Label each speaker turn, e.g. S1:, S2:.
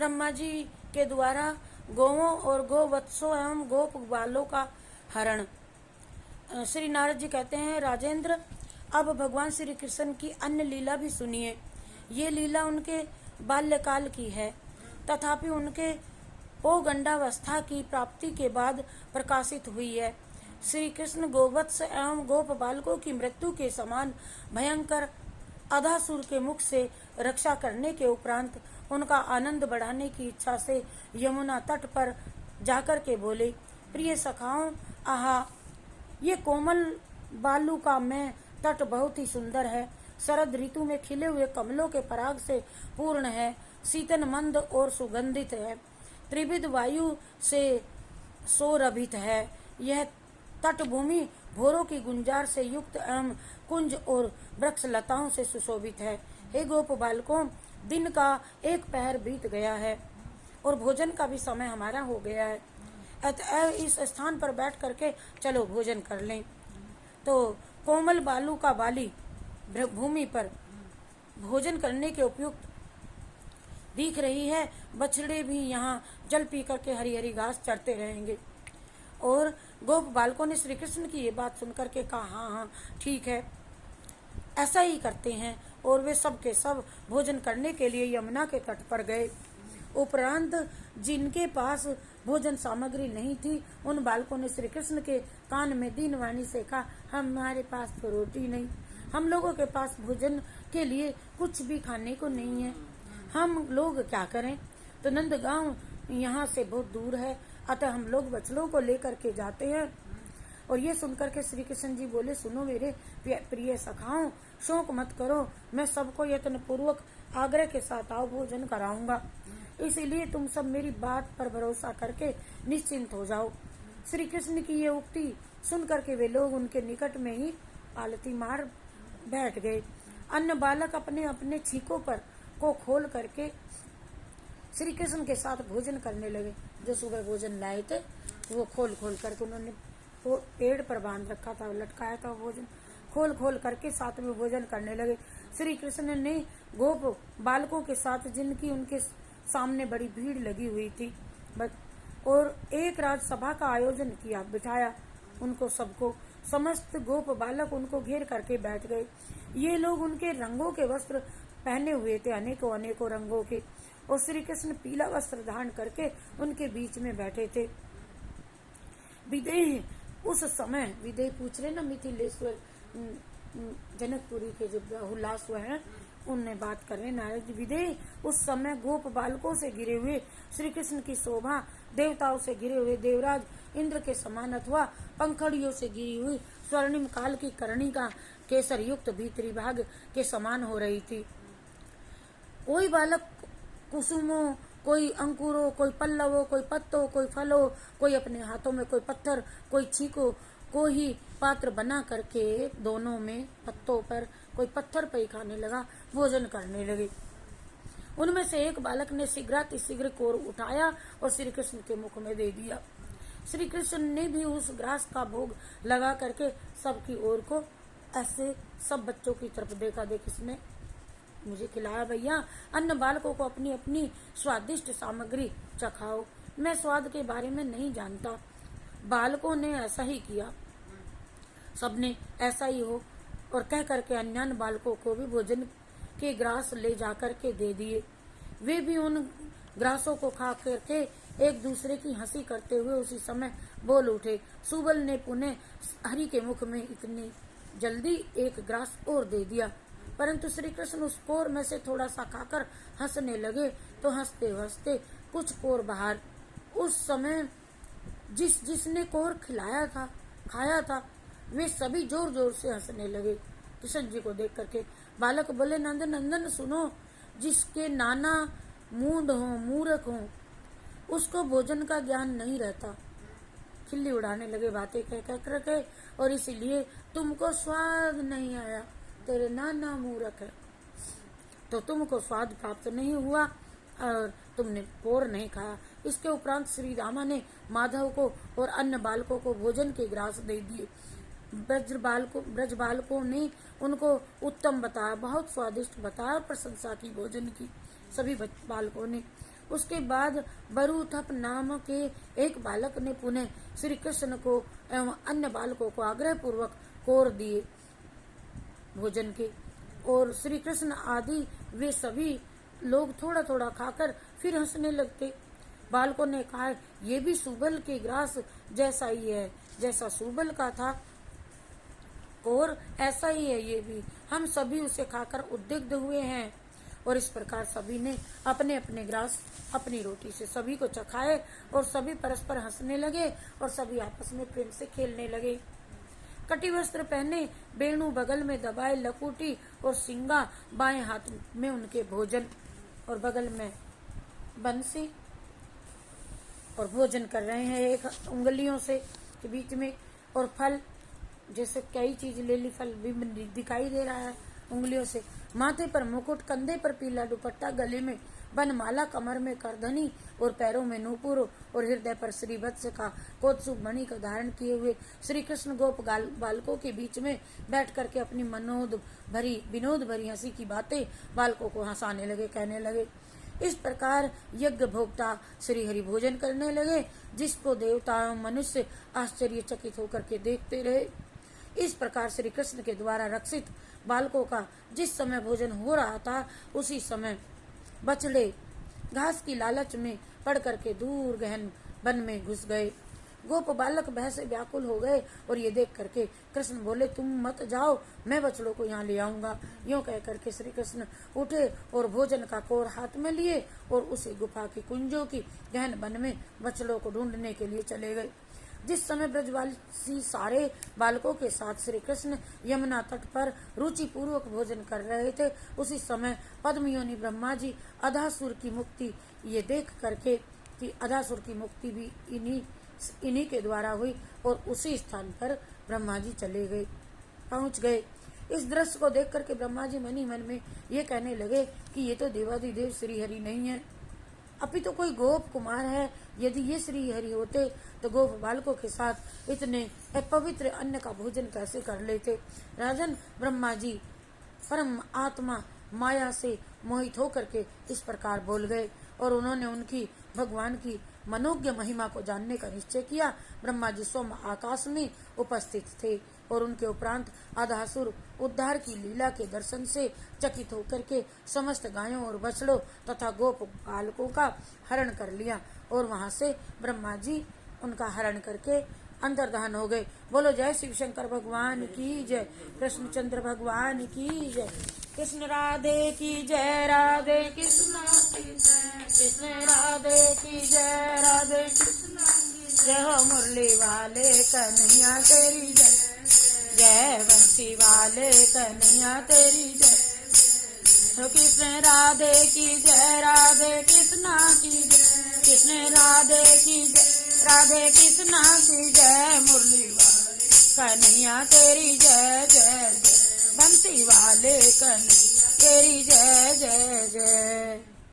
S1: ब्रह्मा जी के द्वारा गौओं और गोवत्सों एवं गोप बालों का हरण। श्री नारद जी कहते हैं, राजेंद्र अब भगवान श्री कृष्ण की अन्य लीला भी सुनिए। ये लीला उनके बाल्यकाल की है, तथापि उनके पौगंडावस्था की प्राप्ति के बाद प्रकाशित हुई है। श्री कृष्ण गोवत्स एवं गोप बालकों की मृत्यु के समान भयंकर अधासुर के मुख से रक्षा करने के उपरांत उनका आनंद बढ़ाने की इच्छा से यमुना तट पर जाकर के बोले, प्रिय सखाओं, आहा, ये कोमल बालू का मैं तट बहुत ही सुंदर है। शरद ऋतु में खिले हुए कमलों के पराग से पूर्ण है, शीतल मंद और सुगंधित है, त्रिविध वायु से सौरभित है। यह तटभूमि भोरों की गुंजार से युक्त एवं कुंज और वृक्ष लताओं से सुशोभित है। हे गोप बालकों, दिन का एक पहर बीत गया है और भोजन का भी समय हमारा हो गया है। अतः इस स्थान पर बैठ करके चलो भोजन कर लें। तो कोमल बालू का बाली भूमि पर भोजन करने के उपयुक्त दिख रही है। बछड़े भी यहाँ जल पी करके हरी हरी घास चरते रहेंगे। और गोप बालकों ने श्री कृष्ण की ये बात सुनकर के कहा, हाँ हाँ ठीक है, ऐसा ही करते हैं। और वे सब के सब भोजन करने के लिए यमुना के तट पर गए। उपरांत जिनके पास भोजन सामग्री नहीं थी, उन बालकों ने श्री कृष्ण के कान में दीनवाणी से कहा, हमारे पास तो रोटी नहीं, हम लोगों के पास भोजन के लिए कुछ भी खाने को नहीं है, हम लोग क्या करें। तो नंदगांव यहाँ से बहुत दूर है, अतः हम लोग बछड़ों को लेकर के जाते हैं। और ये सुनकर के श्री कृष्ण जी बोले, सुनो मेरे प्रिय सखाओं, शोक मत करो, मैं सबको यत्न पूर्वक आग्रह के साथ आओ भोजन कराऊंगा, इसीलिए तुम सब मेरी बात पर भरोसा करके निश्चिंत हो जाओ। श्री कृष्ण की ये उक्ति सुन करके वे लोग उनके निकट में ही पालती मार बैठ गए। अन्य बालक अपने अपने छीकों पर को खोल करके श्री कृष्ण के साथ भोजन करने लगे। जो सुबह भोजन लाए थे वो खोल खोल करके उन्होंने वो पेड़ पर बांध रखा था, लटकाया था, भोजन खोल खोल करके साथ में भोजन करने लगे। श्री कृष्ण ने गोप बालकों के साथ, जिनकी उनके सामने बड़ी भीड़ लगी हुई थी, और एक राजसभा का आयोजन किया, बिठाया उनको सबको। समस्त गोप बालक उनको घेर करके बैठ गए। ये लोग उनके रंगों के वस्त्र पहने हुए थे, अनेकों अनेकों रंगों के, और श्री कृष्ण पीला वस्त्र धारण करके उनके बीच में बैठे थे। विदेह उस समय, विदेह पूछ रहे ना, मिथिलेश्वर जनकपुरी के जो हुलास हुए हैं उनने बात कर रहे नारद जी। विदेह उस समय गोप बालकों से घिरे हुए श्री कृष्ण की शोभा देवताओं से घिरे हुए देवराज इंद्र के समान अथवा पंखड़ियों से घिरी हुई स्वर्णिम काल की कर्णिका केसर युक्त भीतरी भाग के समान हो रही थी। कोई बालक कुसुमों, कोई अंकुरों, कोई पल्लवों, कोई पत्तों, कोई फलों, कोई अपने हाथों में कोई पत्थर, कोई छीको को ही पात्र बना करके दोनों में पत्तों पर, कोई पत्थर पर ही खाने लगा, भोजन करने लगे। उनमें से एक बालक ने शीघ्र कोर उठाया और श्री कृष्ण के मुख में दे दिया। श्री कृष्ण ने भी उस ग्रास का भोग लगा करके सबकी ओर को ऐसे सब बच्चों की तरफ देखा, देख किसने मुझे खिलाया भैया। अन्य बालकों को अपनी अपनी स्वादिष्ट सामग्री चखाओ, मैं स्वाद के बारे में नहीं जानता। बालकों ने ऐसा ही किया, सबने ऐसा ही हो और कह करके अन्य बालकों को भी भोजन के ग्रास ले जाकर के दे दिए। वे भी उन ग्रासों को खा करके एक दूसरे की हंसी करते हुए उसी समय बोल उठे। सुबल ने पुनः हरि के मुख में इतनी जल्दी एक ग्रास और दे दिया, परंतु श्री कृष्ण उस कोर में से थोड़ा सा खाकर हंसने लगे, तो हंसते हंसते कुछ कोर बाहर। उस समय जिसने कोर खाया था वे सभी जोर जोर से हंसने लगे कृष्ण जी को देख करके। बालक बोले, नंदन सुनो, जिसके नाना मूड हो, मूर्ख हो, उसको भोजन का ज्ञान नहीं रहता। खिल्ली उड़ाने लगे बातें कह करके, और इसीलिए तुमको स्वाद नहीं आया, तेरे नाना मूर्ख है, तो तुमको स्वाद प्राप्त नहीं हुआ और तुमने पोर नहीं खाया। इसके उपरांत श्री रामा ने माधव को और अन्य बालकों को भोजन के ग्रास दे दिए। ब्रज बालकों ने उनको उत्तम बताया, बहुत स्वादिष्ट बताया, प्रशंसा की भोजन की सभी बालकों ने। उसके बाद बरूथप नाम के एक बालक ने पुनः श्री कृष्ण को एवं अन्य बालकों को आग्रह पूर्वक कोर दिए भोजन के, और श्री कृष्ण आदि वे सभी लोग थोड़ा थोड़ा खाकर फिर हंसने लगते। बालकों ने कहा, ये भी सुबल के ग्रास जैसा ही है, जैसा सुबल का था और ऐसा ही है ये भी, हम सभी उसे खाकर उद्विग्न हुए हैं। और इस प्रकार सभी ने अपने अपने ग्रास अपनी रोटी से सभी को चखाए और सभी परस्पर हंसने लगे और सभी आपस में प्रेम से खेलने लगे। कटी वस्त्र पहने, बेणु बगल में दबाए, लकुटी और सिंगा बाएं हाथ में उनके भोजन और बगल में बंसी और भोजन कर रहे हैं एक उंगलियों से के बीच में, और फल जैसे कई चीज ले ली, फल भी दिखाई दे रहा है उंगलियों से। माथे पर मुकुट, कंधे पर पीला दुपट्टा, गले में बनमाला, कमर में करधनी और पैरों में नूपुर और हृदय पर श्रीवत्स का कोत्सुक मणि का धारण किए हुए श्री कृष्ण गोप बालकों के बीच में बैठ करके अपनी विनोद भरी हंसी की बातें बालकों को हंसाने लगे, कहने लगे। इस प्रकार यज्ञ भोक्ता श्री हरि भोजन करने लगे, जिसको देवता एवं मनुष्य आश्चर्यचकित होकर के देखते रहे। इस प्रकार श्री कृष्ण के द्वारा रक्षित बालकों का जिस समय भोजन हो रहा था, उसी समय बछड़े घास की लालच में पड़ करके दूर गहन वन में घुस गए। गोप बालक भय से व्याकुल हो गए और ये देख करके कृष्ण बोले, तुम मत जाओ, मैं बछड़ों को यहाँ ले आऊंगा। यूं कह करके श्री कृष्ण उठे और भोजन का कोर हाथ में लिए और उसी गुफा की कुंजों की गहन वन में बछड़ों को ढूंढने के लिए चले गए। जिस समय ब्रजवासी सारे बालकों के साथ श्री कृष्ण यमुना तट पर रुचि पूर्वक भोजन कर रहे थे, उसी समय पद्मयोनि ब्रह्मा जी अधासुर की मुक्ति ये देख करके कि अधासुर की मुक्ति भी इन्हीं के द्वारा हुई, और उसी स्थान पर ब्रह्मा जी पहुंच गए। इस दृश्य को देख करके ब्रह्मा जी मन ही मन में ये कहने लगे कि ये तो देवाधिदेव श्री हरि नहीं है, अभी तो कोई गोप कुमार है। यदि ये श्री हरि होते तो गोप बालकों के साथ इतने अपवित्र अन्न का भोजन कैसे कर लेते। राजन, ब्रह्मा जी परम आत्मा माया से मोहित होकर के इस प्रकार बोल गए और उन्होंने उनकी भगवान की मनोज्ञ महिमा को जानने का निश्चय किया। ब्रह्मा जी स्वयं आकाश में उपस्थित थे और उनके उपरांत अधासुर उद्धार की लीला के दर्शन से चकित होकर के समस्त गायों और बछड़ों तथा गोप बालकों का हरण कर लिया, और वहां से ब्रह्मा जी उनका हरण करके अंतर्धान हो गए। बोलो जय शिव शंकर भगवान की जय, कृष्णचंद्र भगवान की जय, कृष्ण राधे की जय, राधे कृष्ण की जय, कृष्ण राधे की जय, राधे कृष्ण जय हो मुरली वाले कन्हैया तेरी जय, जय बंसी वाले कन्हैया तेरी जय, हो कृष्ण राधे की जय, राधे कृष्ण की जय, कृष्ण राधे की जय, राधे कृष्ण की जय, मुरली वाले कन्हैया तेरी जय, जय जय, बंसी वाले कन्हैया तेरी जय, जय जय।